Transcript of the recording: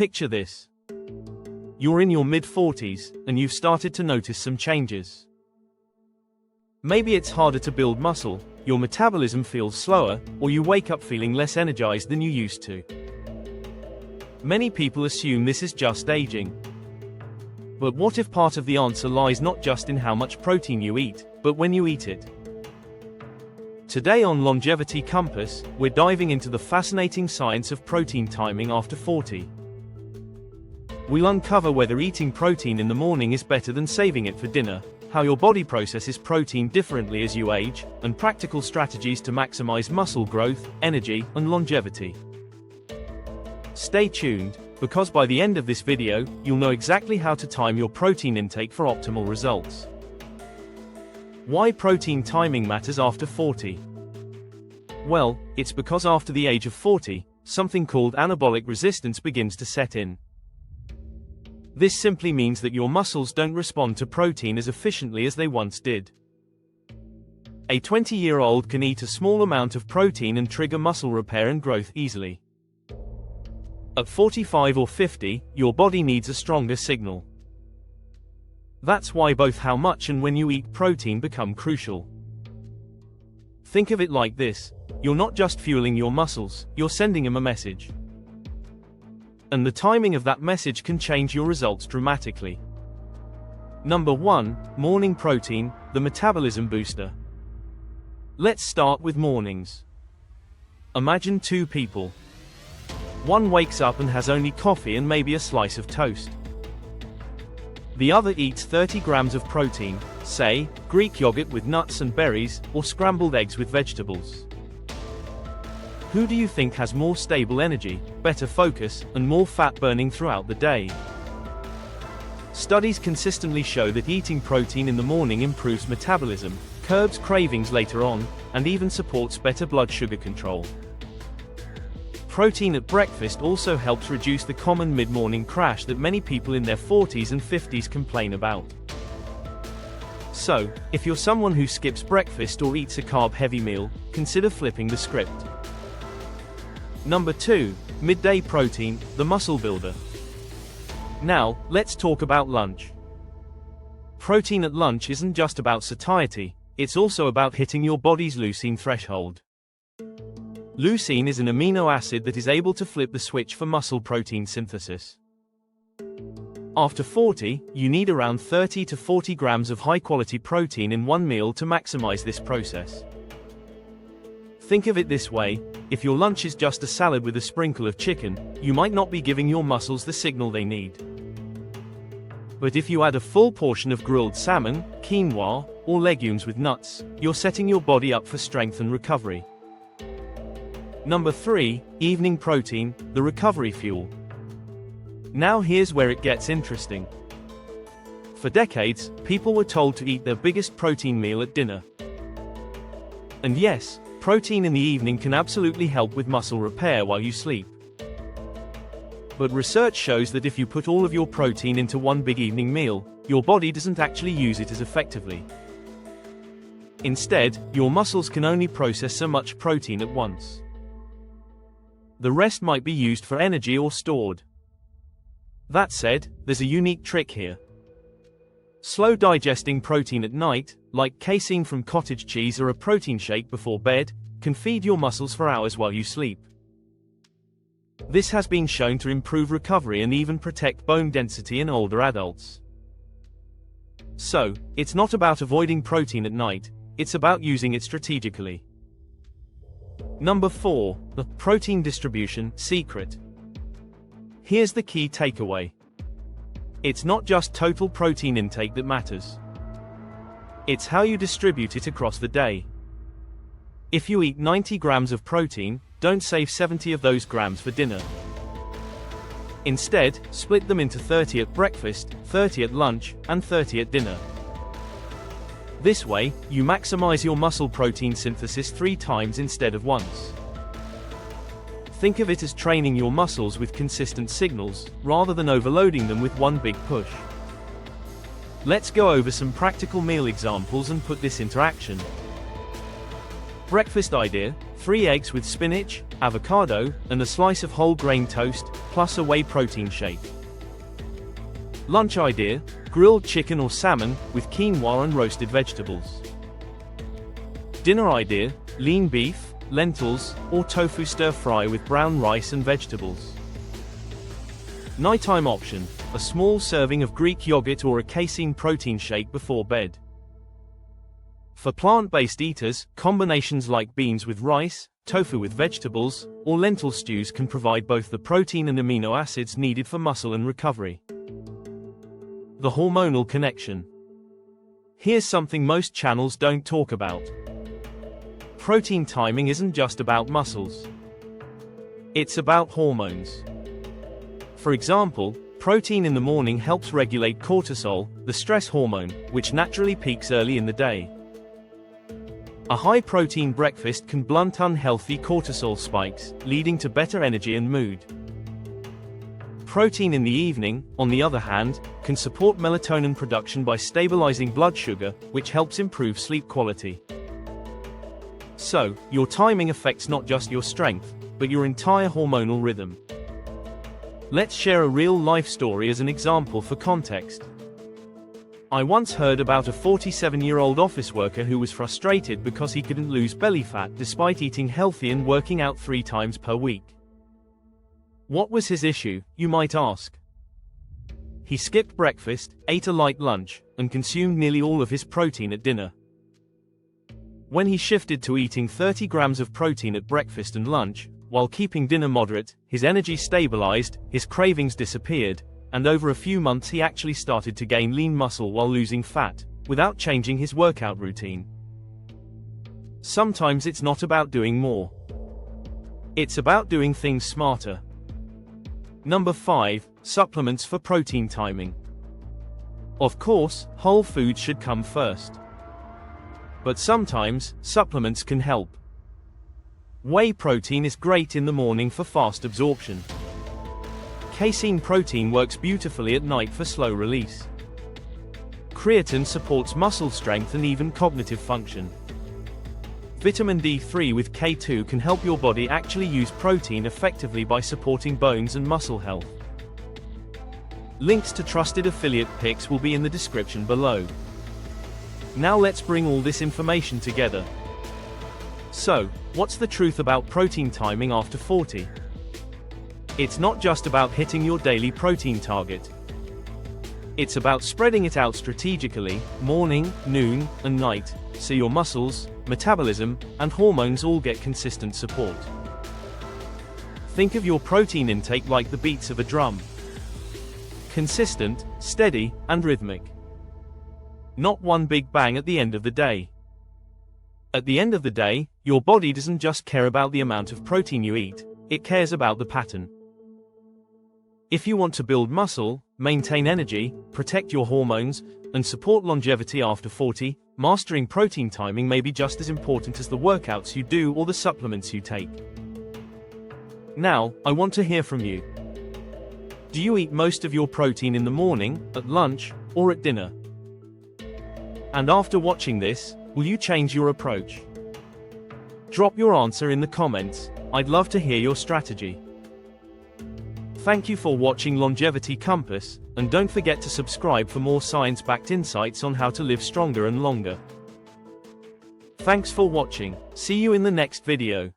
Picture this. You're in your mid-40s, and you've started to notice some changes. Maybe it's harder to build muscle, your metabolism feels slower, or you wake up feeling less energized than you used to. Many people assume this is just aging. But what if part of the answer lies not just in how much protein you eat, but when you eat it? Today on Longevity Compass, we're diving into the fascinating science of protein timing after 40. We'll uncover whether eating protein in the morning is better than saving it for dinner, how your body processes protein differently as you age, and practical strategies to maximize muscle growth, energy, and longevity. Stay tuned, because by the end of this video, you'll know exactly how to time your protein intake for optimal results. Why protein timing matters after 40? Well, it's because after the age of 40, something called anabolic resistance begins to set in. This simply means that your muscles don't respond to protein as efficiently as they once did. A 20-year-old can eat a small amount of protein and trigger muscle repair and growth easily. At 45 or 50, your body needs a stronger signal. That's why both how much and when you eat protein become crucial. Think of it like this: you're not just fueling your muscles, you're sending them a message. And the timing of that message can change your results dramatically. Number 1, morning protein, the metabolism booster. Let's start with mornings. Imagine two people. One wakes up and has only coffee and maybe a slice of toast. The other eats 30 grams of protein, say, Greek yogurt with nuts and berries, or scrambled eggs with vegetables. Who do you think has more stable energy, better focus, and more fat burning throughout the day? Studies consistently show that eating protein in the morning improves metabolism, curbs cravings later on, and even supports better blood sugar control. Protein at breakfast also helps reduce the common mid-morning crash that many people in their 40s and 50s complain about. So, if you're someone who skips breakfast or eats a carb-heavy meal, consider flipping the script. Number 2, midday protein, the muscle builder. Now, let's talk about lunch. Protein at lunch isn't just about satiety, it's also about hitting your body's leucine threshold. Leucine is an amino acid that is able to flip the switch for muscle protein synthesis. After 40, you need around 30 to 40 grams of high-quality protein in one meal to maximize this process. Think of it this way: if your lunch is just a salad with a sprinkle of chicken, you might not be giving your muscles the signal they need. But if you add a full portion of grilled salmon, quinoa, or legumes with nuts, you're setting your body up for strength and recovery. Number 3, evening protein, the recovery fuel. Now here's where it gets interesting. For decades, people were told to eat their biggest protein meal at dinner. And yes, protein in the evening can absolutely help with muscle repair while you sleep. But research shows that if you put all of your protein into one big evening meal, your body doesn't actually use it as effectively. Instead, your muscles can only process so much protein at once. The rest might be used for energy or stored. That said, there's a unique trick here. Slow digesting protein at night, like casein from cottage cheese or a protein shake before bed, can feed your muscles for hours while you sleep. This has been shown to improve recovery and even protect bone density in older adults. So, it's not about avoiding protein at night, it's about using it strategically. Number 4, the protein distribution secret. Here's the key takeaway. It's not just total protein intake that matters. It's how you distribute it across the day. If you eat 90 grams of protein, don't save 70 of those grams for dinner. Instead, split them into 30 at breakfast, 30 at lunch, and 30 at dinner. This way, you maximize your muscle protein synthesis 3 times instead of once. Think of it as training your muscles with consistent signals, rather than overloading them with one big push. Let's go over some practical meal examples and put this into action. Breakfast idea: 3 eggs with spinach, avocado, and a slice of whole grain toast, plus a whey protein shake. Lunch idea: grilled chicken or salmon, with quinoa and roasted vegetables. Dinner idea: lean beef, lentils, or tofu stir-fry with brown rice and vegetables. Nighttime option: a small serving of Greek yogurt or a casein protein shake before bed. For plant-based eaters, combinations like beans with rice, tofu with vegetables, or lentil stews can provide both the protein and amino acids needed for muscle and recovery. The hormonal connection. Here's something most channels don't talk about. Protein timing isn't just about muscles. It's about hormones. For example, protein in the morning helps regulate cortisol, the stress hormone, which naturally peaks early in the day. A high-protein breakfast can blunt unhealthy cortisol spikes, leading to better energy and mood. Protein in the evening, on the other hand, can support melatonin production by stabilizing blood sugar, which helps improve sleep quality. So, your timing affects not just your strength, but your entire hormonal rhythm. Let's share a real-life story as an example for context. I once heard about a 47-year-old office worker who was frustrated because he couldn't lose belly fat despite eating healthy and working out 3 times per week. What was his issue, you might ask? He skipped breakfast, ate a light lunch, and consumed nearly all of his protein at dinner. When he shifted to eating 30 grams of protein at breakfast and lunch, while keeping dinner moderate, his energy stabilized, his cravings disappeared, and over a few months he actually started to gain lean muscle while losing fat, without changing his workout routine. Sometimes it's not about doing more. It's about doing things smarter. Number 5, supplements for protein timing. Of course, whole foods should come first. But sometimes, supplements can help. Whey protein is great in the morning for fast absorption. Casein protein works beautifully at night for slow release. Creatine supports muscle strength and even cognitive function. Vitamin D3 with K2 can help your body actually use protein effectively by supporting bones and muscle health. Links to trusted affiliate picks will be in the description below. Now let's bring all this information together. So, what's the truth about protein timing after 40? It's not just about hitting your daily protein target. It's about spreading it out strategically, morning, noon, and night, so your muscles, metabolism, and hormones all get consistent support. Think of your protein intake like the beats of a drum. Consistent, steady, and rhythmic. Not one big bang at the end of the day. At the end of the day, your body doesn't just care about the amount of protein you eat, it cares about the pattern. If you want to build muscle, maintain energy, protect your hormones, and support longevity after 40, mastering protein timing may be just as important as the workouts you do or the supplements you take. Now, I want to hear from you. Do you eat most of your protein in the morning, at lunch, or at dinner? And after watching this, will you change your approach? Drop your answer in the comments, I'd love to hear your strategy. Thank you for watching Longevity Compass, and don't forget to subscribe for more science-backed insights on how to live stronger and longer. Thanks for watching, see you in the next video.